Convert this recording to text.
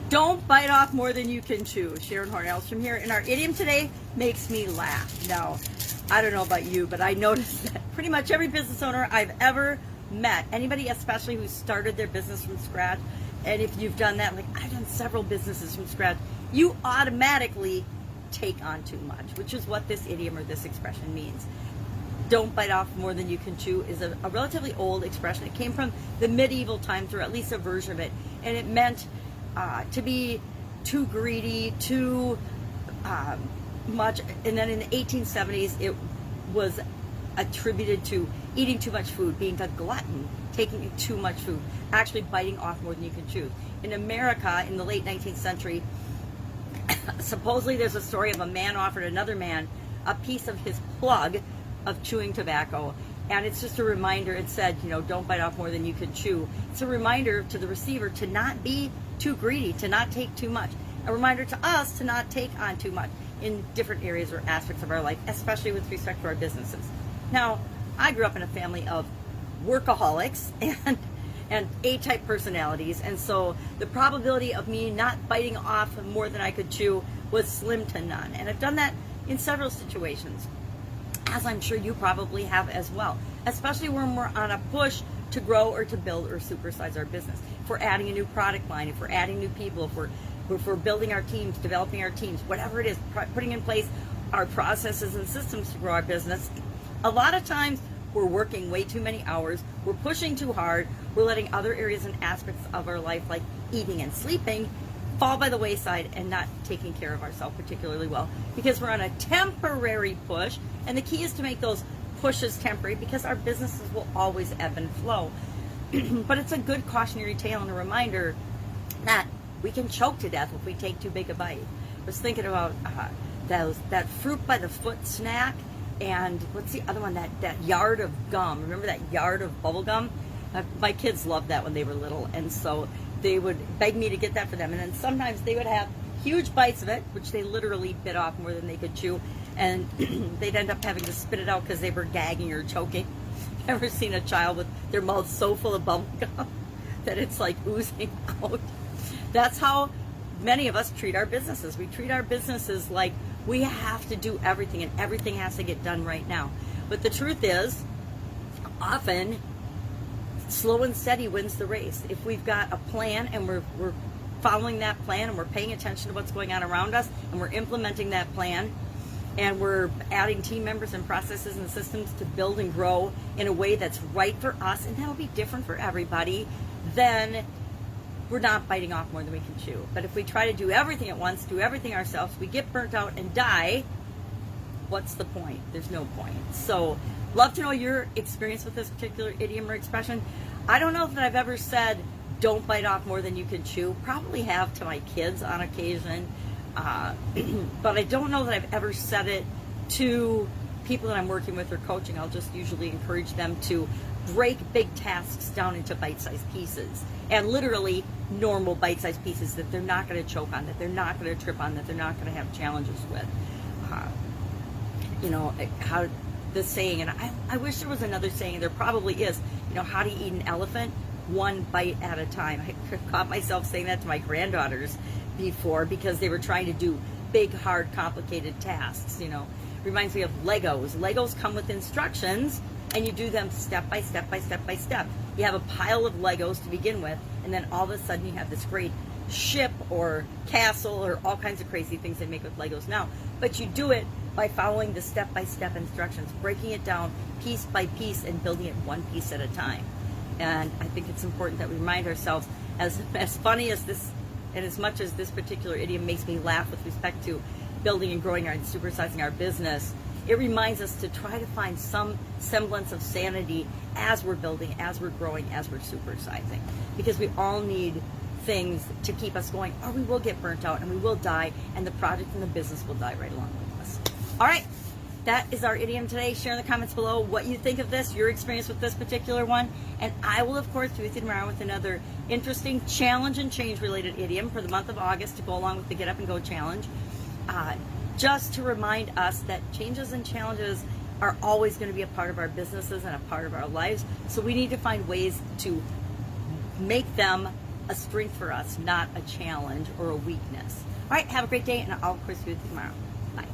Don't bite off more than you can chew. Sharon Horne-Ellstrom here, and our idiom today makes me laugh. Now, I don't know about you, but I noticed that pretty much every business owner I've ever met, anybody especially who started their business from scratch, and if you've done that, like I've done several businesses from scratch, you automatically take on too much, which is what this idiom or this expression means. Don't bite off more than you can chew is a relatively old expression. It came from the medieval times, or at least a version of it, and it meant to be too greedy, too much. And then in the 1870s, it was attributed to eating too much food, being a glutton, taking too much food, actually biting off more than you can chew. In America, in the late 19th century, supposedly there's a story of a man offered another man a piece of his plug of chewing tobacco, and it's just a reminder. It said, don't bite off more than you can chew. It's a reminder to the receiver to not be too greedy, to not take too much. A reminder to us to not take on too much in different areas or aspects of our life, especially with respect to our businesses. Now, I grew up in a family of workaholics and A-type personalities, and so the probability of me not biting off more than I could chew was slim to none. And I've done that in several situations, as I'm sure you probably have as well, especially when we're on a push to grow or to build or supersize our business. If we're adding a new product line, if we're adding new people, if we're building our teams, developing our teams, whatever it is, putting in place our processes and systems to grow our business, a lot of times we're working way too many hours, we're pushing too hard, we're letting other areas and aspects of our life, like eating and sleeping, fall by the wayside, and not taking care of ourselves particularly well, because we're on a temporary push. And the key is to make those pushes temporary, because our businesses will always ebb and flow. But it's a good cautionary tale and a reminder that we can choke to death if we take too big a bite. I was thinking about that fruit by the foot snack, and what's the other one, that yard of gum. Remember that yard of bubble gum? My kids loved that when they were little, and so they would beg me to get that for them. And then sometimes they would have huge bites of it, which they literally bit off more than they could chew, and they'd end up having to spit it out because they were gagging or choking. Ever seen a child with their mouth so full of bubble gum that it's like oozing out? That's how many of us treat our businesses. We treat our businesses like we have to do everything, and everything has to get done right now. But the truth is, often slow and steady wins the race. If we've got a plan and we're following that plan, and we're paying attention to what's going on around us, and we're implementing that plan, and we're adding team members and processes and systems to build and grow in a way that's right for us, and that'll be different for everybody, then we're not biting off more than we can chew. But if we try to do everything at once, do everything ourselves, we get burnt out and die, what's the point? There's no point. So, love to know your experience with this particular idiom or expression. I don't know that I've ever said, don't bite off more than you can chew. Probably have to my kids on occasion. But I don't know that I've ever said it to people that I'm working with or coaching. I'll just usually encourage them to break big tasks down into bite-sized pieces, and literally normal bite-sized pieces that they're not going to choke on, that they're not going to trip on, that they're not going to have challenges with. How the saying, and I wish there was another saying, there probably is, how to eat an elephant, one bite at a time. I caught myself saying that to my granddaughters before, because they were trying to do big, hard, complicated tasks. Reminds me of Legos. Legos come with instructions, and you do them step by step by step by step. You have a pile of Legos to begin with, and then all of a sudden you have this great ship or castle or all kinds of crazy things they make with Legos now. But you do it by following the step-by-step instructions, breaking it down piece by piece and building it one piece at a time. And I think it's important that we remind ourselves, as funny as this, and as much as this particular idiom makes me laugh with respect to building and growing and supersizing our business, it reminds us to try to find some semblance of sanity as we're building, as we're growing, as we're supersizing. Because we all need things to keep us going, or we will get burnt out and we will die, and the project and the business will die right along with us. All right, that is our idiom today. Share in the comments below what you think of this, your experience with this particular one, and I will, of course, be with you tomorrow with another interesting challenge and change related idiom for the month of August to go along with the Get Up and Go challenge. Just to remind us that changes and challenges are always going to be a part of our businesses and a part of our lives. So we need to find ways to make them a strength for us, not a challenge or a weakness. All right, have a great day, and I'll, of course, be with you tomorrow. Bye.